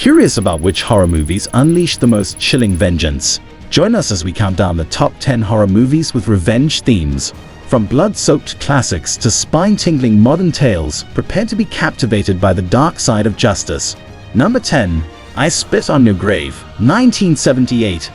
Curious about which horror movies unleash the most chilling vengeance? Join us as we count down the top 10 horror movies with revenge themes. From blood-soaked classics to spine-tingling modern tales, prepare to be captivated by the dark side of justice. Number 10. I Spit on Your Grave, 1978.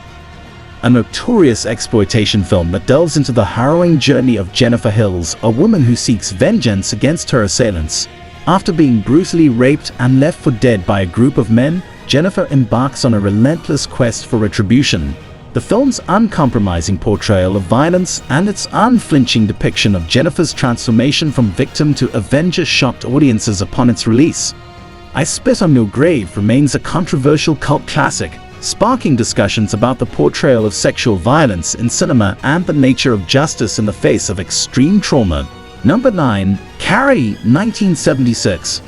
A notorious exploitation film that delves into the harrowing journey of Jennifer Hills, a woman who seeks vengeance against her assailants. After being brutally raped and left for dead by a group of men, Jennifer embarks on a relentless quest for retribution. The film's uncompromising portrayal of violence and its unflinching depiction of Jennifer's transformation from victim to avenger shocked audiences upon its release. I Spit on Your Grave remains a controversial cult classic, sparking discussions about the portrayal of sexual violence in cinema and the nature of justice in the face of extreme trauma. Number 9. Carrie, 1976.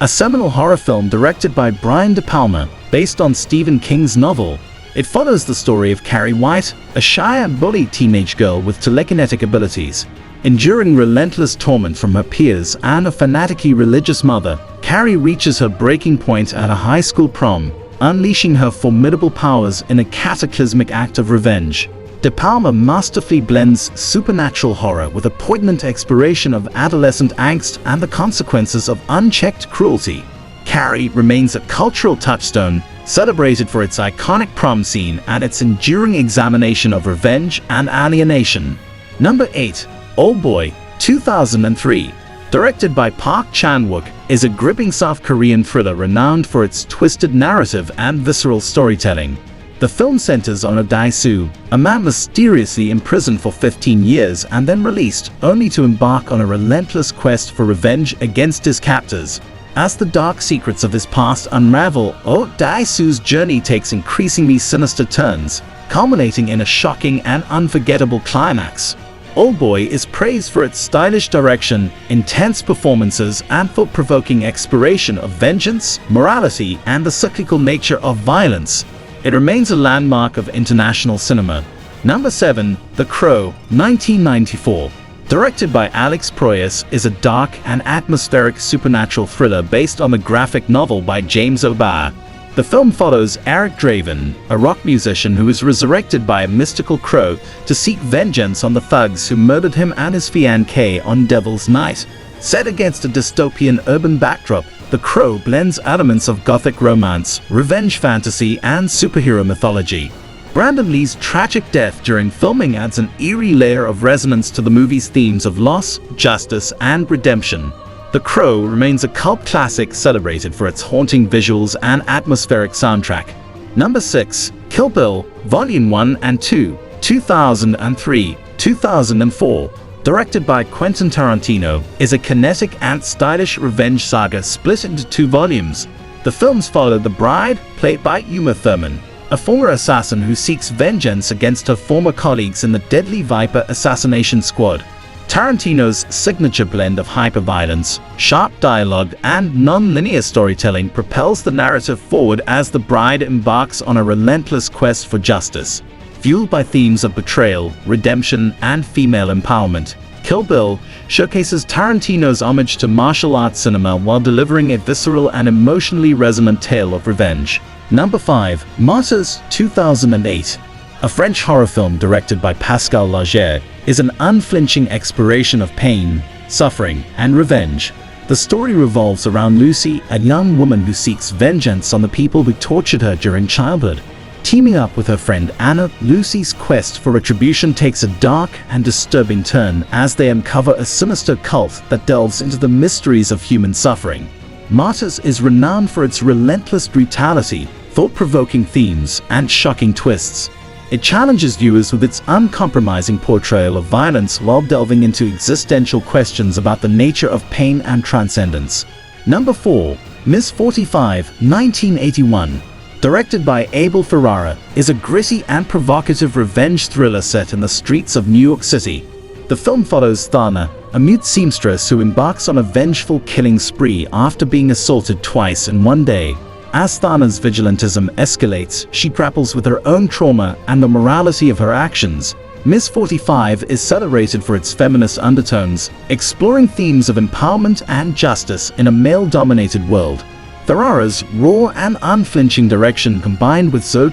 A seminal horror film directed by Brian De Palma, based on Stephen King's novel. It follows the story of Carrie White, a shy and bullied teenage girl with telekinetic abilities. Enduring relentless torment from her peers and a fanatically religious mother, Carrie reaches her breaking point at a high school prom, unleashing her formidable powers in a cataclysmic act of revenge. De Palma masterfully blends supernatural horror with a poignant exploration of adolescent angst and the consequences of unchecked cruelty. Carrie remains a cultural touchstone, celebrated for its iconic prom scene and its enduring examination of revenge and alienation. Number 8. Oldboy, 2003. Directed by Park Chan-wook, is a gripping South Korean thriller renowned for its twisted narrative and visceral storytelling. The film centers on Dae-soo, a man mysteriously imprisoned for 15 years and then released, only to embark on a relentless quest for revenge against his captors. As the dark secrets of his past unravel, Dae-soo's journey takes increasingly sinister turns, culminating in a shocking and unforgettable climax. Oldboy is praised for its stylish direction, intense performances, and thought-provoking exploration of vengeance, morality, and the cyclical nature of violence. It remains a landmark of international cinema. Number 7. The Crow, 1994. Directed by Alex Proyas, is a dark and atmospheric supernatural thriller based on the graphic novel by James O'Barr. The film follows Eric Draven, a rock musician who is resurrected by a mystical crow to seek vengeance on the thugs who murdered him and his fiancée on Devil's Night. Set against a dystopian urban backdrop, The Crow blends elements of gothic romance, revenge fantasy, and superhero mythology. Brandon Lee's tragic death during filming adds an eerie layer of resonance to the movie's themes of loss, justice, and redemption. The Crow remains a cult classic celebrated for its haunting visuals and atmospheric soundtrack. Number 6. Kill Bill, Volume 1 and 2, 2003, 2004. Directed by Quentin Tarantino, is a kinetic and stylish revenge saga split into 2 volumes. The films follow the bride, played by Uma Thurman, a former assassin who seeks vengeance against her former colleagues in the Deadly Viper Assassination Squad. Tarantino's signature blend of hyperviolence, sharp dialogue, and non-linear storytelling propels the narrative forward as the bride embarks on a relentless quest for justice. Fueled by themes of betrayal, redemption, and female empowerment, Kill Bill showcases Tarantino's homage to martial arts cinema while delivering a visceral and emotionally resonant tale of revenge. Number 5. Martyrs, 2008. A French horror film directed by Pascal Laugier, is an unflinching exploration of pain, suffering, and revenge. The story revolves around Lucy, a young woman who seeks vengeance on the people who tortured her during childhood. Teaming up with her friend Anna, Lucy's quest for retribution takes a dark and disturbing turn as they uncover a sinister cult that delves into the mysteries of human suffering. Martyrs is renowned for its relentless brutality, thought-provoking themes, and shocking twists. It challenges viewers with its uncompromising portrayal of violence while delving into existential questions about the nature of pain and transcendence. Number 4. Miss 45, 1981. Directed by Abel Ferrara, is a gritty and provocative revenge thriller set in the streets of New York City. The film follows Thana, a mute seamstress who embarks on a vengeful killing spree after being assaulted twice in one day. As Thana's vigilantism escalates, she grapples with her own trauma and the morality of her actions. Miss 45 is celebrated for its feminist undertones, exploring themes of empowerment and justice in a male-dominated world. Ferrara's raw and unflinching direction combined with Zoe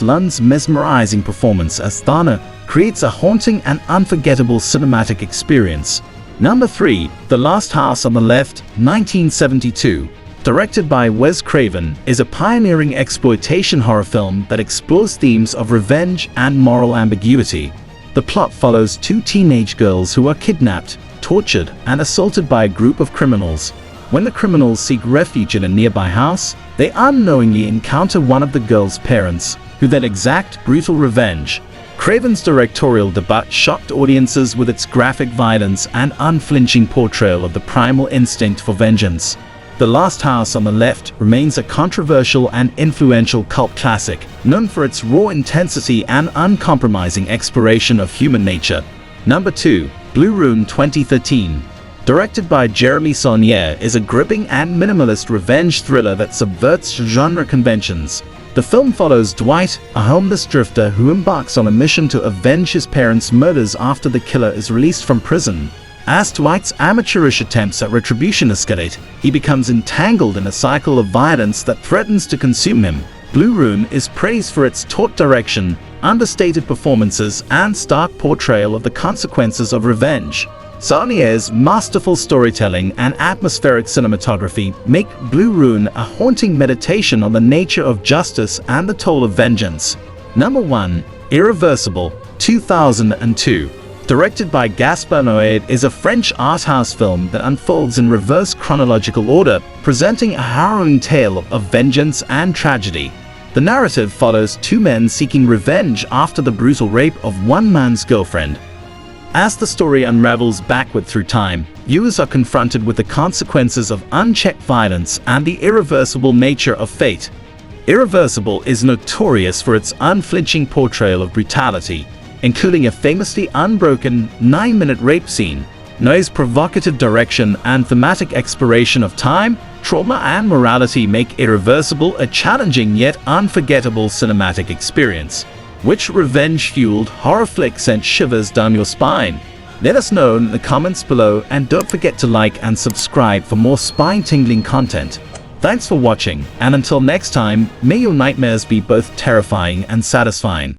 Lund's mesmerizing performance as Thana creates a haunting and unforgettable cinematic experience. Number 3. The Last House on the Left, 1972. Directed by Wes Craven, is a pioneering exploitation horror film that explores themes of revenge and moral ambiguity. The plot follows two teenage girls who are kidnapped, tortured, and assaulted by a group of criminals. When the criminals seek refuge in a nearby house, they unknowingly encounter one of the girls' parents, who then exact brutal revenge. Craven's directorial debut shocked audiences with its graphic violence and unflinching portrayal of the primal instinct for vengeance. The Last House on the Left remains a controversial and influential cult classic, known for its raw intensity and uncompromising exploration of human nature. Number 2. Blue Ruin 2013. Directed by Jeremy Saulnier, is a gripping and minimalist revenge thriller that subverts genre conventions. The film follows Dwight, a homeless drifter who embarks on a mission to avenge his parents' murders after the killer is released from prison. As Dwight's amateurish attempts at retribution escalate, he becomes entangled in a cycle of violence that threatens to consume him. Blue Ruin is praised for its taut direction, understated performances, and stark portrayal of the consequences of revenge. Saulnier's masterful storytelling and atmospheric cinematography make Blue Ruin a haunting meditation on the nature of justice and the toll of vengeance. Number 1. Irreversible, 2002. Directed by Gaspar Noé, is a French art house film that unfolds in reverse chronological order, presenting a harrowing tale of vengeance and tragedy. The narrative follows two men seeking revenge after the brutal rape of one man's girlfriend. As the story unravels backward through time, viewers are confronted with the consequences of unchecked violence and the irreversible nature of fate. Irreversible is notorious for its unflinching portrayal of brutality, including a famously unbroken 9-minute rape scene. Noé's provocative direction and thematic exploration of time, trauma, and morality make Irreversible a challenging yet unforgettable cinematic experience. Which revenge-fueled horror flick sent shivers down your spine? Let us know in the comments below, and don't forget to like and subscribe for more spine-tingling content. Thanks for watching, and until next time, may your nightmares be both terrifying and satisfying.